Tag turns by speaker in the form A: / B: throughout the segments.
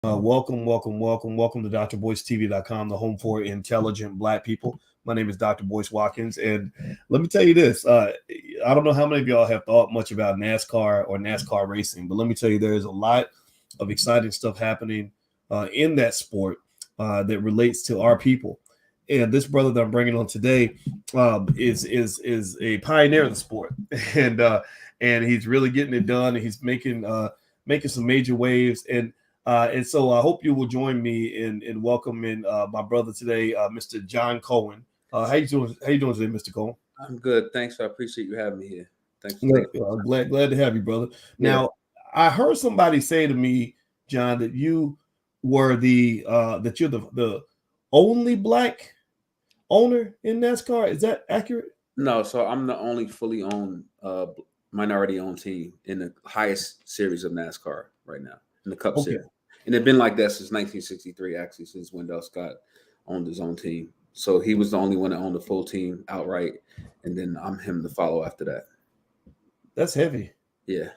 A: Welcome to drboycetv.com, the home for intelligent Black people. My name is Dr. Boyce Watkins, and let me tell you this: I don't know how many of y'all have thought much about NASCAR or NASCAR racing, but let me tell you, there is a lot of exciting stuff happening in that sport that relates to our people. And this brother that I'm bringing on today is a pioneer in the sport, and he's really getting it done. And he's making some major waves, and so I hope you will join me in welcoming my brother today, Mr. John Cohen. How you doing? How you doing today, Mr. Cohen?
B: I'm good. Thanks. I appreciate you having me here. Thanks for
A: Yeah,
B: taking
A: I'm glad to have you, brother.
B: Yeah.
A: Now, I heard somebody say to me, John, that you were that you're the only Black owner in NASCAR. Is that accurate?
B: No, so I'm the only fully owned minority owned team in the highest series of NASCAR right now, in the Cup
A: Okay.
B: Series. And it's been like that since 1963, actually, since Wendell Scott owned his own team. So he was the only one that owned the full team outright, and then I'm him to follow after that.
A: That's heavy.
B: Yeah.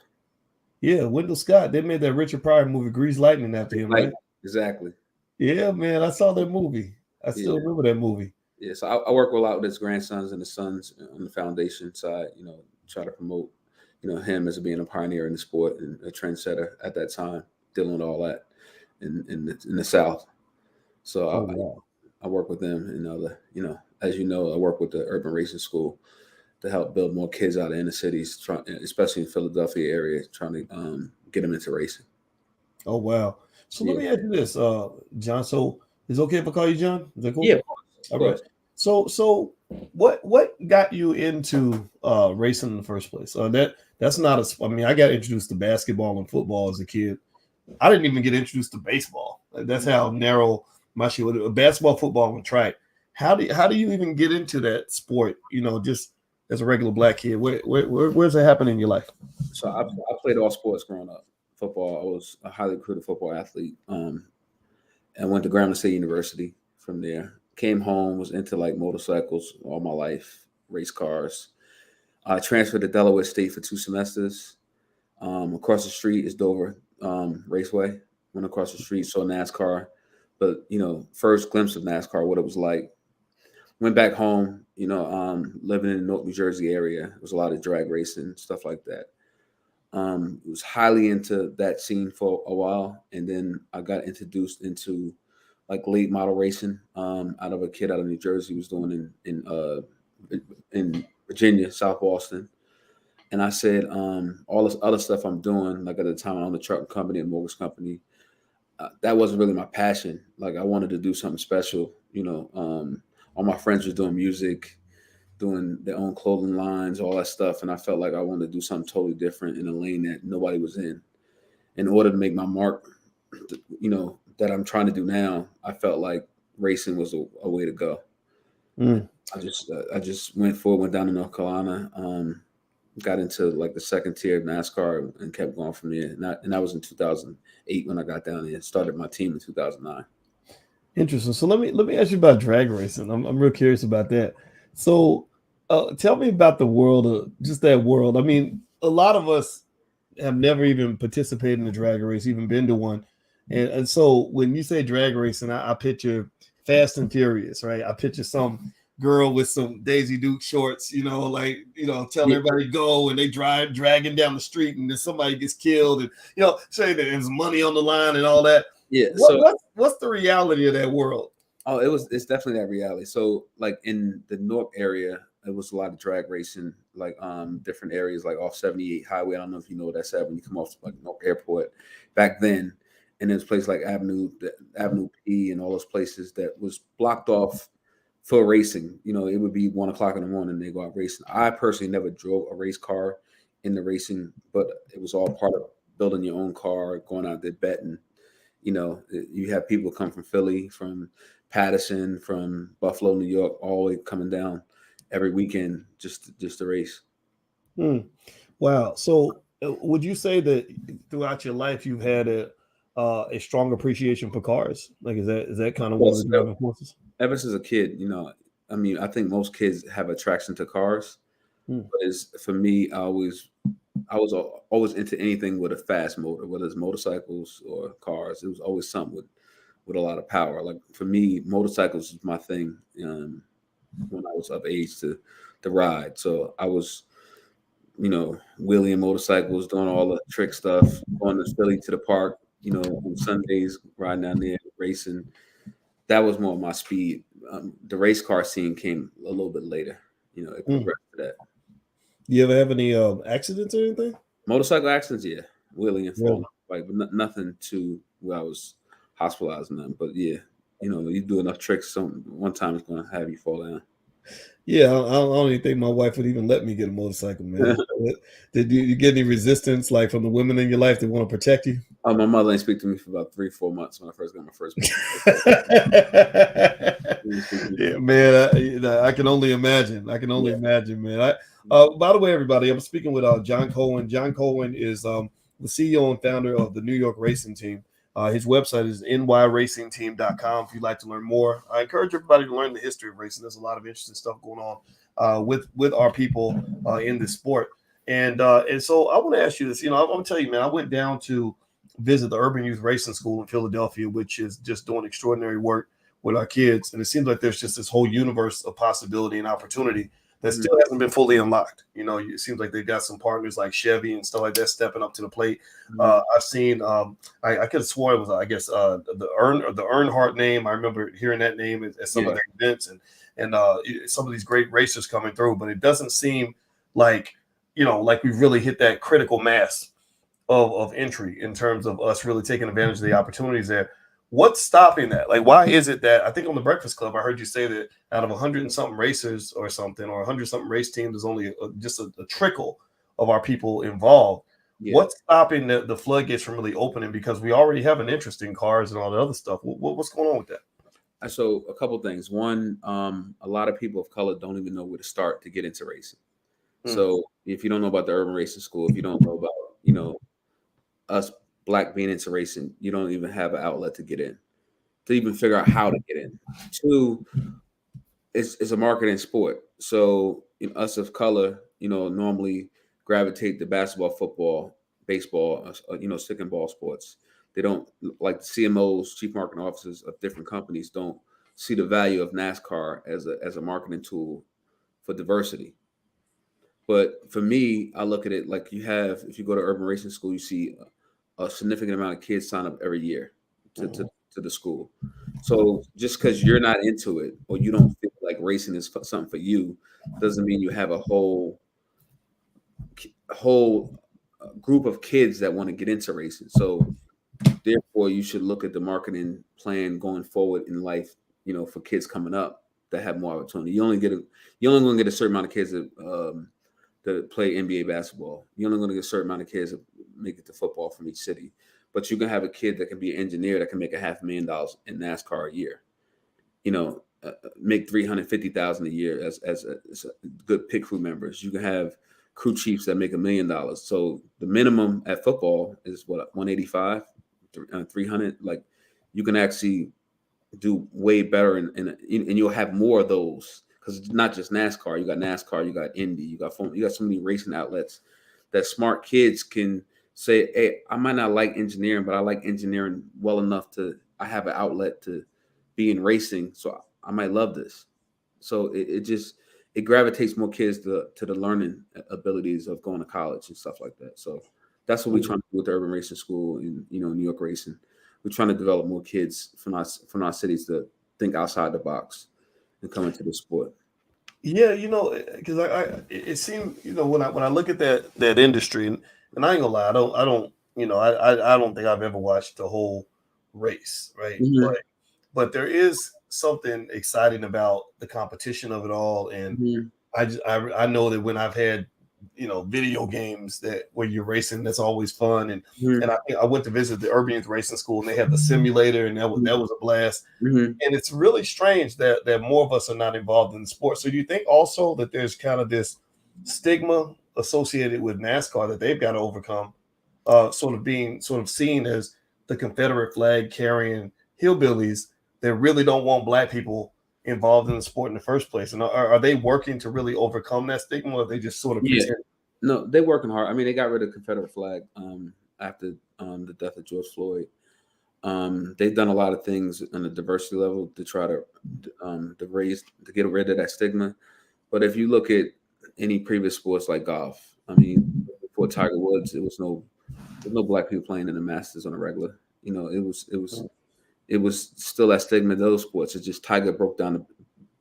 A: Yeah, Wendell Scott. They made that Richard Pryor movie, Grease Lightning, after him,
B: Like
A: right?
B: exactly.
A: Yeah, man. I saw that movie. I still
B: Yeah.
A: remember that movie.
B: Yeah. So I work a lot with his grandsons and his sons on the foundation side, try to promote, him as being a pioneer in the sport and a trendsetter at that time, dealing with all that in the South. So
A: Oh wow.
B: I work with them and other, as you know, I work with the Urban Racing School to help build more kids out of inner cities, especially in Philadelphia area, trying to get them into racing.
A: Oh wow. So let
B: Yeah.
A: me ask you this, John. So is it okay if I call you John? Is that cool?
B: Yeah, of
A: All right.
B: course.
A: So what got you into racing in the first place? That's not a. I mean, I got introduced to basketball and football as a kid. I didn't even get introduced to baseball. That's how narrow my shit was. Basketball, football, and track. How do you even get into that sport? Just as a regular Black kid. Where's that happen in your life?
B: So I played all sports growing up. Football, I was a highly recruited football athlete. And went to Grambling State University from there. Came home, was into like motorcycles all my life, race cars. I transferred to Delaware State for 2 semesters. Across the street is Dover Raceway. Went across the street, saw NASCAR, but first glimpse of NASCAR, what it was like. Went back home, living in the North New Jersey area. There was a lot of drag racing, stuff like that. Was highly into that scene for a while, and then I got introduced into like late model racing out of a kid out of New Jersey was doing in Virginia, South Boston. And I said, all this other stuff I'm doing, like at the time I owned a truck company, a mortgage company, that wasn't really my passion. Like I wanted to do something special. All my friends was doing music, doing their own clothing lines, all that stuff, and I felt like I wanted to do something totally different in a lane that nobody was in. In order to make my mark, that I'm trying to do now, I felt like racing was a way to go.
A: Mm.
B: I just went down to North Carolina, got into like the second tier of NASCAR and kept going from there. And that was in 2008 when I got down there. Started my team in 2009.
A: Interesting. So let me ask you about drag racing. I'm real curious about that. So tell me about the world of just that world. I mean, a lot of us have never even participated in a drag race, even been to one. And so when you say drag racing, I picture Fast and Furious, right? I picture some girl with some Daisy Duke shorts, telling
B: Yeah,
A: everybody to go, and they dragging down the street, and then somebody gets killed, and saying that there's money on the line and all that.
B: yeah.
A: What's the reality of that world?
B: Oh, it's definitely that reality. So like in the North area, it was a lot of drag racing, like different areas like off 78 Highway. I don't know if you know what that's at when you come off like North Airport back then. And there's places like Avenue P and all those places that was blocked off for racing. It would be 1 o'clock in the morning, they go out racing. I personally never drove a race car in the racing, but it was all part of building your own car, going out there betting. You have people come from Philly, from Patterson, from Buffalo, New York, all the way coming down every weekend just to race.
A: Hmm. Wow. So would you say that throughout your life you've had a strong appreciation for cars? Like is that kind of one of
B: Yes,
A: the driving forces?
B: ever since a kid, I mean, I think most kids have attraction to cars,
A: Hmm.
B: but it's for me, I always I was always into anything with a fast motor, whether it's motorcycles or cars. It was always something with a lot of power. Like for me, motorcycles was my thing when I was of age to ride. So I was, wheeling motorcycles, doing all the trick stuff, going to Philly to the park, on Sundays, riding down there, racing. That was more of my speed. The race car scene came a little bit later. It progressed to that.
A: You ever have any accidents or anything?
B: Motorcycle accidents, yeah, wheeling and falling,
A: Yeah.
B: but nothing to where I was hospitalized and nothing. But yeah, you do enough tricks, one time it's gonna have you fall down.
A: Yeah, I don't even think my wife would even let me get a motorcycle, man. Did you get any resistance, like from the women in your life that want to protect you?
B: My mother didn't speak to me for about 3-4 months when I first got my first motorcycle.
A: Yeah, man, I can only imagine. I can only imagine, man. By the way, everybody, I'm speaking with John Cohen. John Cohen is the CEO and founder of the New York Racing Team. His website is nyracingteam.com if you'd like to learn more. I encourage everybody to learn the history of racing. There's a lot of interesting stuff going on with our people in this sport. And so I want to ask you this. I'm going to tell you, man, I went down to visit the Urban Youth Racing School in Philadelphia, which is just doing extraordinary work with our kids. And it seems like there's just this whole universe of possibility and opportunity that still hasn't been fully unlocked. It seems like they've got some partners like Chevy and stuff like that stepping up to the plate. I've seen, I could have sworn it was, I guess, the Earnhardt name. I remember hearing that name at some of the events and some of these great racers coming through, but it doesn't seem like, like we've really hit that critical mass of entry in terms of us really taking advantage of the opportunities there. What's stopping that? Like, why is it that I think on the Breakfast Club, I heard you say that out of 100 and something racers or something, or 100 something race teams, there's only just a trickle of our people involved. Yeah. What's stopping the floodgates from really opening? Because we already have an interest in cars and all the other stuff. What's going on with that?
B: So a couple things. One, a lot of people of color don't even know where to start to get into racing. So if you don't know about the Urban Racing School, if you don't know about, us Black being into racing, you don't even have an outlet to get in, to even figure out how to get in. Two, it's a marketing sport. So us of color, normally gravitate to basketball, football, baseball, stick and ball sports. They don't, like the CMOs, chief marketing officers of different companies, don't see the value of NASCAR as a marketing tool for diversity. But for me, I look at it like if you go to Urban Racing School, you see a significant amount of kids sign up every year to the school. So just because you're not into it or you don't feel like racing is something for you, doesn't mean you have a whole group of kids that want to get into racing. So therefore, you should look at the marketing plan going forward in life, for kids coming up that have more opportunity. You only going to get a certain amount of kids that play NBA basketball. You're only going to get a certain amount of kids that make it to football from each city. But you can have a kid that can be an engineer that can make $500,000 in NASCAR a year. Make $350,000 a year as good pit crew members. You can have crew chiefs that make $1 million. So the minimum at football is what, 185, 300. Like you can actually do way better, and you'll have more of those. Because it's not just NASCAR. You got NASCAR, you got Indy, you got so many racing outlets that smart kids can say, hey, I might not like engineering, but I like engineering well enough I have an outlet to be in racing, so I might love this. So it gravitates more kids to the learning abilities of going to college and stuff like that. So that's what we're trying to do with the Urban Racing School in New York Racing. We're trying to develop more kids from our cities to think outside the box and come into the sport.
A: Yeah, because it seemed, when I look at that industry, and I ain't gonna lie, I don't think I've ever watched the whole race, right?
B: Mm-hmm.
A: But there is something exciting about the competition of it all, and I know that when I've had video games that where you're racing, that's always fun. And I think I went to visit the Urban Youth Racing School, and they had the simulator, and that was a blast. And it's really strange that more of us are not involved in the sport. So do you think also that there's kind of this stigma associated with NASCAR that they've got to overcome, sort of seen as the Confederate flag carrying hillbillies that really don't want Black people involved in the sport in the first place? And are they working to really overcome that stigma, or are they just sort of pretend?
B: No, they're working hard. I mean, they got rid of the Confederate flag after the death of George Floyd. They've done a lot of things on the diversity level to try to get rid of that stigma. But if you look at any previous sports like golf, I mean, before Tiger Woods, there's no black people playing in the Masters on a regular. It was still that stigma in those sports. It's just Tiger broke down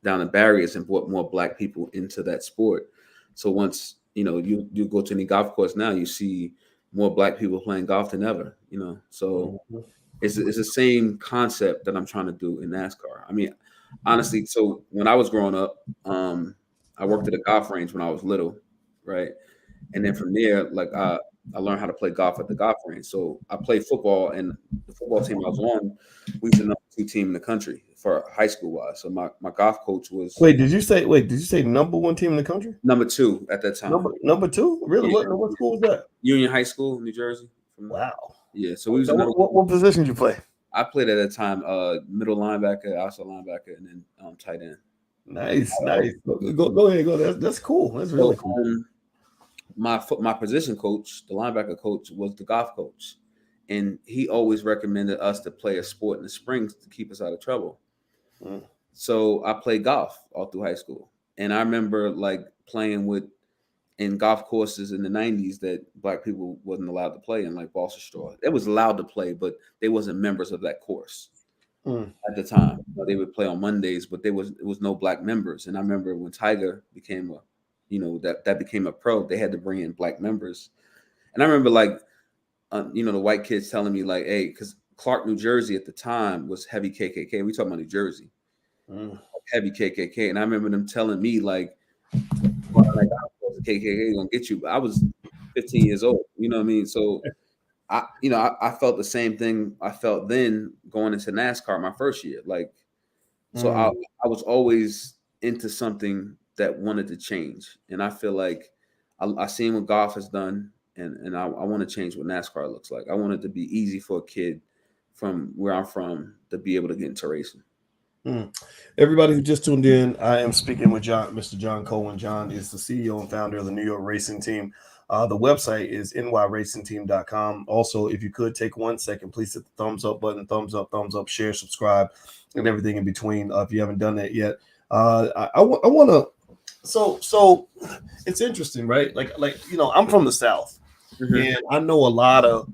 B: the barriers and brought more black people into that sport. So once you go to any golf course now, you see more black people playing golf than ever. So it's the same concept that I'm trying to do in NASCAR. I mean, honestly, so when I was growing up, I worked at a golf range when I was little, right? And then from there, like I learned how to play golf at the golf range. So I played football, and the football team I was on, we were the number 2 team in the country for high school wise. So my golf coach was
A: Did you say number 1 team in the country?
B: number 2 at that time.
A: Number 2? Really?
B: Yeah.
A: What school was that?
B: Union High School, New Jersey.
A: Wow.
B: Yeah. So we was
A: what position did you play?
B: I played at that time middle linebacker, outside linebacker, and then tight end.
A: Nice. Go ahead. Go. That's cool. That's really cool.
B: My position coach, the linebacker coach, was the golf coach, and he always recommended us to play a sport in the springs to keep us out of trouble. So I played golf all through high school, and I remember like playing in golf courses in the 90s that black people wasn't allowed to play in, like Boston Straw. It was allowed to play, but they wasn't members of that course at the time. They would play on Mondays, but it was no black members. And I remember when Tiger became that became a pro, they had to bring in black members. And I remember like, the white kids telling me like, hey, because Clark, New Jersey at the time was heavy KKK. We talking about New Jersey, heavy KKK. And I remember them telling me like, KKK gonna get you. But I was 15 years old. You know what I mean? So I felt the same thing I felt then going into NASCAR my first year. Like, so I was always into something that wanted to change. And I feel like I seen what golf has done, and I want to change what NASCAR looks like. I want it to be easy for a kid from where I'm from to be able to get into racing.
A: Everybody who just tuned in, I am speaking with Mr. John Cohen. John is the CEO and founder of the New York Racing Team. The website is nyracingteam.com. Also, if you could take 1 second, please hit the thumbs up button, thumbs up, share, subscribe, and everything in between. If you haven't done that yet, I want to. So it's interesting, right? Like I'm from the South, and I know a lot of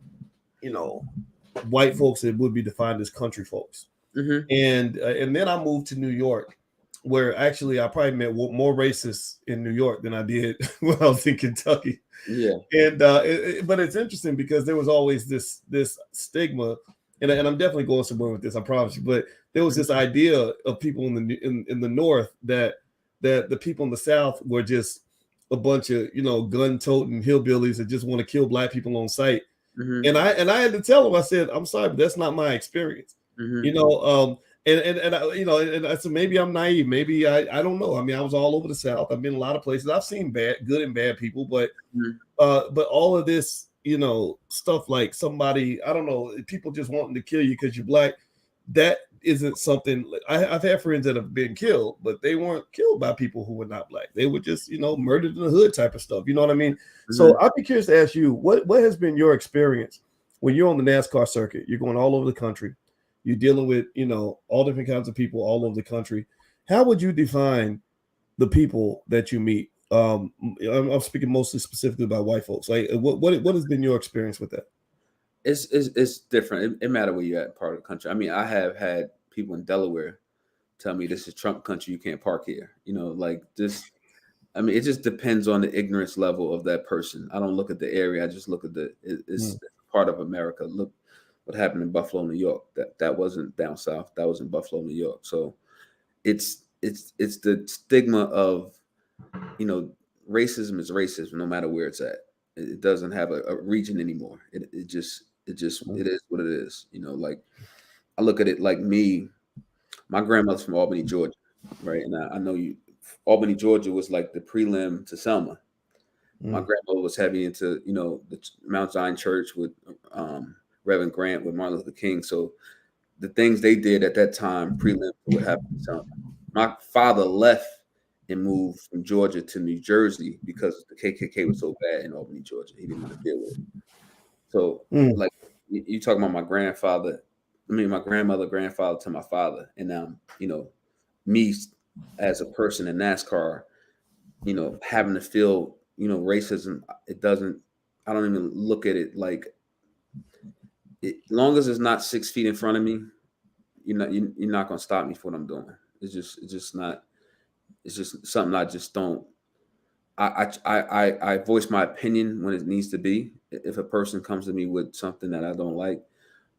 A: white folks that would be defined as country folks. And then I moved to New York, where actually I probably met more racists in New York than I did when I was in Kentucky.
B: Yeah.
A: And but it's interesting because there was always this stigma, and I'm definitely going somewhere with this, I promise you. But there was this idea of people in the North that the people in the South were just a bunch of gun-toting hillbillies that just want to kill black people on sight. And I had to tell them, I said, I'm sorry, but that's not my experience. And I said, maybe I'm naive, maybe I don't know. I mean, I was all over the South. I've been in a lot of places. I've seen good and bad people, but all of this, stuff like somebody, I don't know, people just wanting to kill you because you're black, that isn't something. I've had friends that have been killed, but they weren't killed by people who were not black. They were just, murdered in the hood type of stuff. You know what I mean? So I'd be curious to ask you, what has been your experience when you're on the NASCAR circuit? You're going all over the country. You're dealing with, all different kinds of people all over the country. How would you define the people that you meet? I'm speaking mostly specifically about white folks. Like, what has been your experience with that?
B: It's different. It matters where you're at, part of the country. I mean, I have had people in Delaware tell me this is Trump country. You can't park here. Like this. I mean, it just depends on the ignorance level of that person. I don't look at the area. I just look at it's part of America. Look what happened in Buffalo, New York. That wasn't down south. That was in Buffalo, New York. So it's the stigma of, racism is racism no matter where it's at. It doesn't have a region anymore. It is what it is. Like I look at it like me. My grandmother's from Albany, Georgia, right? And I know Albany, Georgia was like the prelim to Selma. My grandmother was heavy into, the Mount Zion Church with Reverend Grant with Martin Luther King. So the things they did at that time, prelim to what happened to Selma. My father left and moved from Georgia to New Jersey because the KKK was so bad in Albany, Georgia. He didn't want to deal with it. So, like, you talking about my grandmother, grandfather to my father, and now, me as a person in NASCAR, having to feel, racism. I don't even look at it like, long as it's not 6 feet in front of me, you're not gonna stop me from what I'm doing. It's just not. It's just something I just don't. I voice my opinion when it needs to be. If a person comes to me with something that I don't like,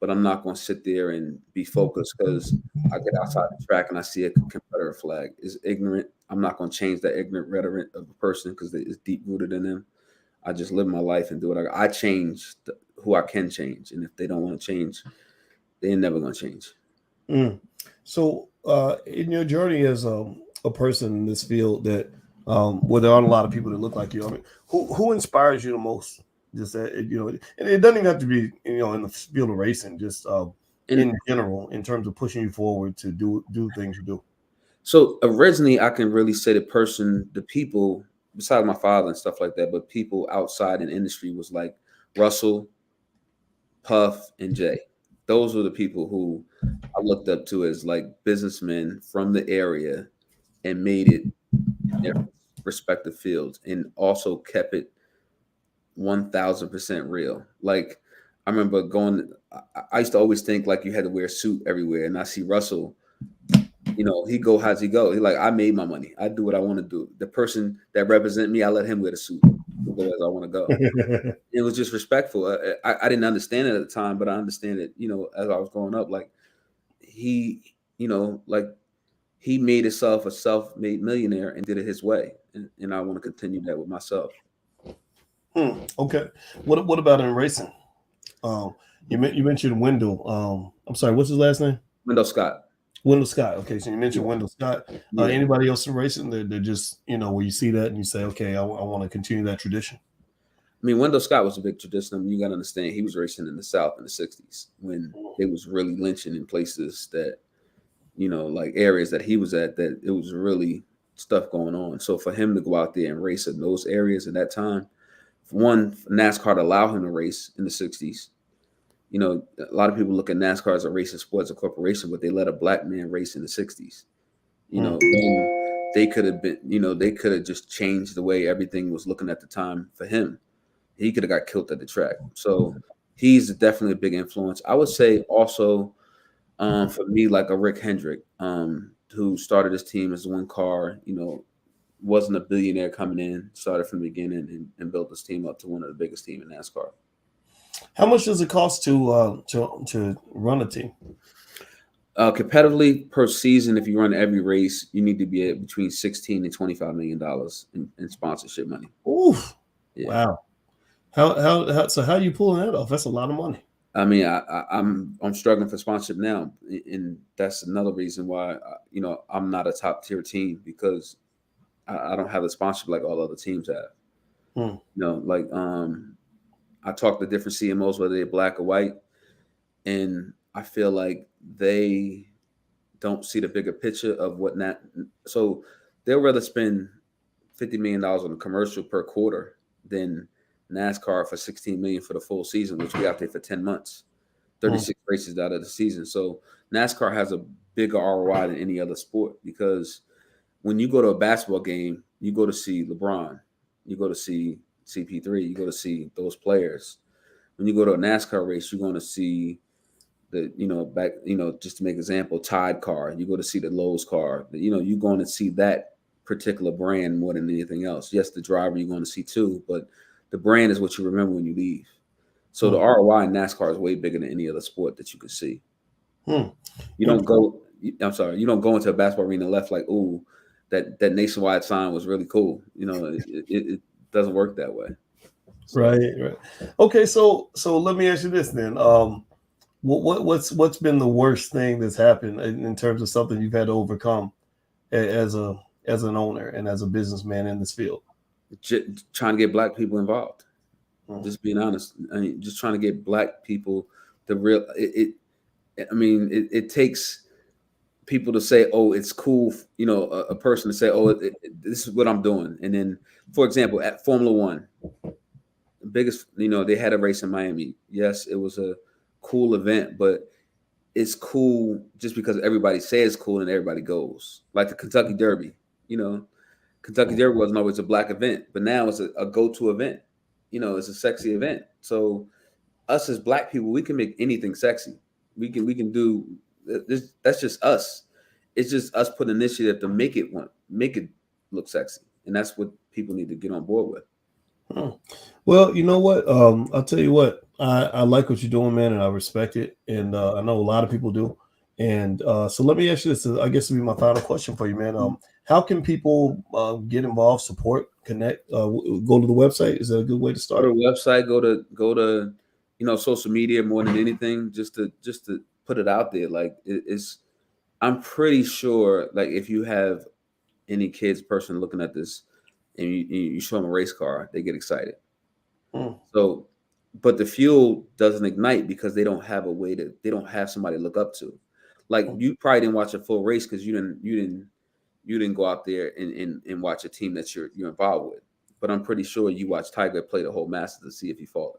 B: but I'm not going to sit there and be focused because I get outside the track and I see a Confederate flag. It's ignorant. I'm not going to change that ignorant rhetoric of a person because it's deep rooted in them. I just live my life and do what I change who I can change, and if they don't want to change, they're never going to change.
A: So, in your journey as a person in this field, that where there aren't a lot of people that look like you, I mean, who inspires you the most? Just that, and it doesn't even have to be in the field of racing. Just in general, in terms of pushing you forward to do things you do.
B: So originally, I can really say the people besides my father and stuff like that, but people outside in industry was like Russell, Puff, and Jay. Those were the people who I looked up to as like businessmen from the area and made it in their respective fields and also kept it 1000% real. Like, I remember I used to always think like you had to wear a suit everywhere, and I see Russell, he go, how's he go? He like, I made my money. I do what I want to do. The person that represent me, I let him wear the suit. I'll go as I want to go. It was just respectful. I didn't understand it at the time, but I understand it, as I was growing up. Like, he made himself a self-made millionaire and did it his way. And I want to continue that with myself.
A: Okay. What about in racing? You mentioned Wendell. I'm sorry, what's his last name?
B: Wendell Scott.
A: Wendell Scott. Okay, so you mentioned Wendell Scott. Anybody else in racing? They're just, where you see that and you say, okay, I want to continue that tradition.
B: I mean, Wendell Scott was a big tradition. You got to understand, he was racing in the South in the 60s when they was really lynching in places that, like areas that he was at, that it was really stuff going on. So for him to go out there and race in those areas at that time, one, NASCAR to allow him to race in the 60s. A lot of people look at NASCAR as a racing sport, as a corporation, but they let a black man race in the 60s. They could have been, they could have just changed the way everything was looking at the time for him. He could have got killed at the track. So he's definitely a big influence. I would say also for me, like a Rick Hendrick, who started his team as one car, wasn't a billionaire coming in, started from the beginning and built this team up to one of the biggest teams in NASCAR.
A: How much does it cost to run a team?
B: Competitively per season, if you run every race, you need to be at between $16 and $25 million in sponsorship money.
A: Oof! Yeah. Wow. How are you pulling that off? That's a lot of money.
B: I mean, I'm struggling for sponsorship now, and that's another reason why I'm not a top tier team, because I don't have the sponsorship like all other teams have. I talk to different CMOs, whether they're black or white, and I feel like they don't see the bigger picture of what not. So they'll rather spend $50 million on a commercial per quarter than NASCAR for $16 million for the full season, which we out there for 10 months, 36 races out of the season. So NASCAR has a bigger ROI than any other sport, because when you go to a basketball game, you go to see LeBron, you go to see CP3, you go to see those players. When you go to a NASCAR race, you're going to see just to make example, Tide car. You go to see the Lowe's car. You're going to see that particular brand more than anything else. Yes, the driver you're going to see too, but the brand is what you remember when you leave. So the ROI in NASCAR is way bigger than any other sport that you can see. You don't go into a basketball arena left like, ooh, that nationwide sign was really cool. It doesn't work that way.
A: So. Right. Okay, so let me ask you this then. What's been the worst thing that's happened in terms of something you've had to overcome as an owner and as a businessman in this field?
B: Trying to get black people involved. Just being honest. I mean, just trying to get black people it takes people to say, oh, it's cool, a person to say, oh, this is what I'm doing. And then, for example, at Formula One, the biggest, they had a race in Miami. Yes, it was a cool event, but it's cool just because everybody says cool and everybody goes. Like the Kentucky Derby, Kentucky Derby wasn't always a black event, but now it's a go-to event. It's a sexy event. So us as black people, we can make anything sexy. We can do this. That's just us. It's just us putting initiative to make it look sexy, and that's what people need to get on board with.
A: Well, you know what? I'll tell you what. I like what you're doing, man, and I respect it, and I know a lot of people do. And so let me ask you this. I guess to be my final question for you, man. How can people get involved, support, connect? Go to the website. Is that a good way to start?
B: Go to the website. Go to social media more than anything, just to put it out there. Like it's. I'm pretty sure, like if you have any kids person looking at this, and you show them a race car, they get excited. So, but the fuel doesn't ignite because they don't have they don't have somebody to look up to. Like you probably didn't watch a full race because you didn't go out there and watch a team that you're involved with. But I'm pretty sure you watched Tiger play the whole Masters to see if he fought.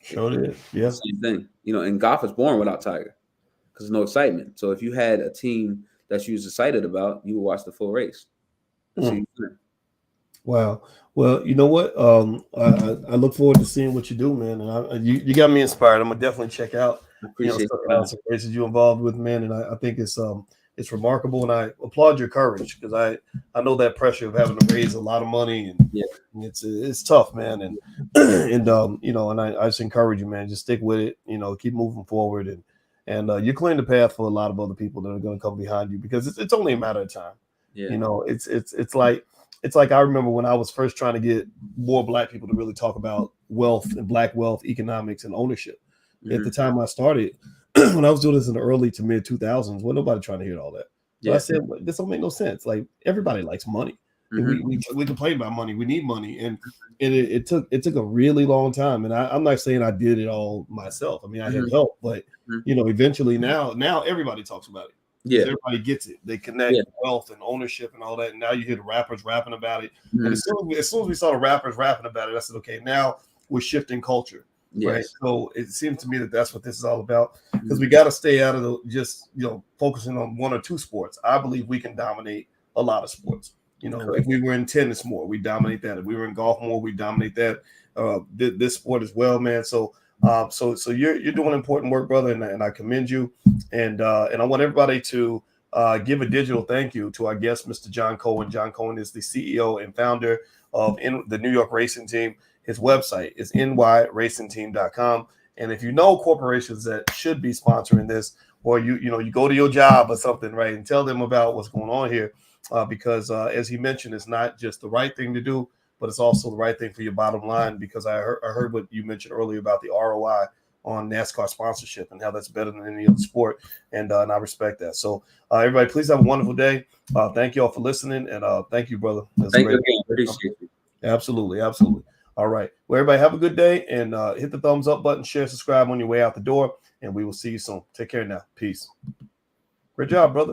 A: Sure did. Yeah.
B: Same thing. And golf was born without Tiger because there's no excitement. So if you had a team that you was excited about, you would watch the full race.
A: Wow. Well, you know what? I look forward to seeing what you do, man. And you got me inspired. I'm gonna definitely check out some races you're involved with, man. And I think it's remarkable, and I applaud your courage because I know that pressure of having to raise a lot of money, and it's tough, man. And and I just encourage you, man. Just stick with it. Keep moving forward, and you're clearing the path for a lot of other people that are going to come behind you because it's only a matter of time.
B: Yeah.
A: It's like I remember when I was first trying to get more black people to really talk about wealth and black wealth, economics, and ownership. At the time I started, when I was doing this in the early to mid 2000s, well, nobody trying to hear all that. So I said, this don't make no sense. Like everybody likes money. We complain about money. We need money, and it took a really long time. And I'm not saying I did it all myself. I mean, I had help, but eventually now everybody talks about it. Yeah, everybody gets it. They connect wealth and ownership and all that. And now you hear the rappers rapping about it. And as soon as we saw the rappers rapping about it, I said, okay, now we're shifting culture. Yes. Right. So it seems to me that that's what this is all about, because we got to stay out of just focusing on one or two sports. I believe we can dominate a lot of sports. If we were in tennis more, we dominate that. If we were in golf more, we dominate that. This sport as well, man. So you're doing important work, brother, and I commend you. And I want everybody to give a digital thank you to our guest, Mr. John Cohen. John Cohen is the CEO and founder of the New York Racing Team. His website is nyracingteam.com. And if you know corporations that should be sponsoring this, or you go to your job or something, right, and tell them about what's going on here, because as he mentioned, it's not just the right thing to do, but it's also the right thing for your bottom line, because I heard what you mentioned earlier about the ROI on NASCAR sponsorship and how that's better than any other sport. And I respect that. So everybody, please have a wonderful day. Thank you all for listening. And thank you, brother.
B: Thank you again. Appreciate you.
A: Absolutely. Absolutely. All right. Well, everybody have a good day, and hit the thumbs up button, share, subscribe on your way out the door, and we will see you soon. Take care now. Peace. Great job, brother.